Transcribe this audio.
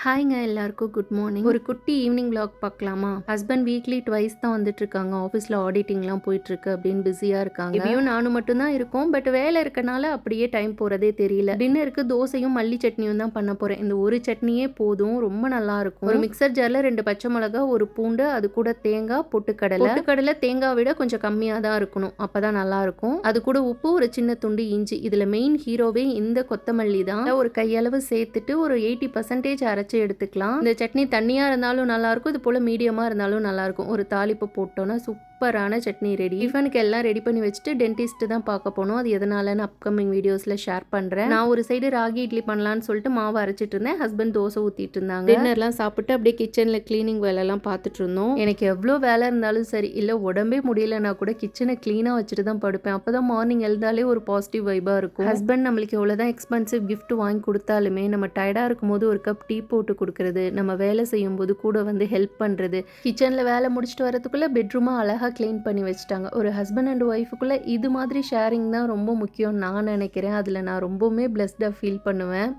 ஹாய்ங்க எல்லாருக்கும் good morning. ஒரு குட்டி ஈவினிங் vlog பார்க்கலாமா? ஹஸ்பண்ட் வீக்லி ட்வைஸ் தான் வந்துட்டு இருக்காங்க. ஆஃபீஸில் ஆடிட்டிங்லாம் போயிட்டு இருக்கு அப்படின்னு பிஸியாக இருக்காங்க. இப்பயும் நானும் மட்டும் தான் இருக்கோம். பட் வேலை இருக்கனால அப்படியே டைம் போகிறதே தெரியல. டின்னருக்கு தோசையும் மல்லி சட்னியும் தான் பண்ண போகிறேன். இந்த ஒரு சட்னியே போதும், ரொம்ப நல்லா இருக்கும். ஒரு மிக்சர் ஜாரில் 2 பச்சை மிளகா, ஒரு பூண்டு, அது கூட தேங்காய், பொட்டுக்கடலை தேங்காய் விட கொஞ்சம் கம்மியாக தான் இருக்கணும், அப்போ தான் நல்லா இருக்கும். அது கூட உப்பு, ஒரு சின்ன துண்டு இஞ்சி. இதில் மெயின் ஹீரோவே இந்த கொத்தமல்லி தான். ஒரு கையளவு சேர்த்துட்டு ஒரு 80% அரைச்சி எடுத்துக்கலாம். இந்த சட்னி தண்ணியா இருந்தாலும் நல்லா இருக்கும், இது போல மீடியமா இருந்தாலும் நல்லா இருக்கும். ஒரு தாளிப்பு போட்டோம்னா சூப்பரான சட்னி ரெடி. டிஃபனுக்கு எல்லாம் ரெடி பண்ணி வச்சுட்டு டென்டிஸ்ட் தான் பார்க்க போனோம். அது எதனாலன்னு அப்கமிங் வீடியோஸ்ல ஷேர் பண்றேன். நான் ஒரு சைடு ராகி இட்லி பண்ணலான்னு சொல்லிட்டு மாவு அரைச்சிட்டு இருந்தேன். ஹஸ்பண்ட் தோசை ஊத்திட்டு இருந்தாங்க. டின்னர்லாம் சாப்பிட்டு அப்படியே கிச்சன்ல கிளீனிங் வேலைலாம் பார்த்துட்டு இருந்தோம். எனக்கு எவ்வளோ வேலை இருந்தாலும் சரி, இல்லை உடம்பே முடியலன்னா கூட கிச்சனை கிளீனாக வச்சுட்டு தான் படுப்பேன். அப்போதான் மார்னிங் எழுந்தாலே ஒரு பாசிட்டிவ் வைபாக இருக்கும். ஹஸ்பண்ட் நம்மளுக்கு எவ்வளோதான் எக்ஸ்பென்சிவ் கிஃப்ட் வாங்கி கொடுத்தாலுமே நம்ம டயர்டாக இருக்கும்போது ஒரு கப் டீ போட்டு கொடுக்கறது, நம்ம வேலை செய்யும் போது கூட வந்து ஹெல்ப் பண்ணுறது, கிச்சனில் வேலை முடிச்சுட்டு வரதுக்குள்ளே பெட்ரூமை அழகாக க்ளீன் பண்ணி வச்சுட்டாங்க. ஒரு ஹஸ்பண்ட் அண்ட் ஒய்ஃபுக்குள்ளே இது மாதிரி ஷேரிங் தான் ரொம்ப முக்கியம் நான் நினைக்கிறேன். அதில் நான் ரொம்பவுமே பிளஸ்டாக ஃபீல் பண்ணுவேன்.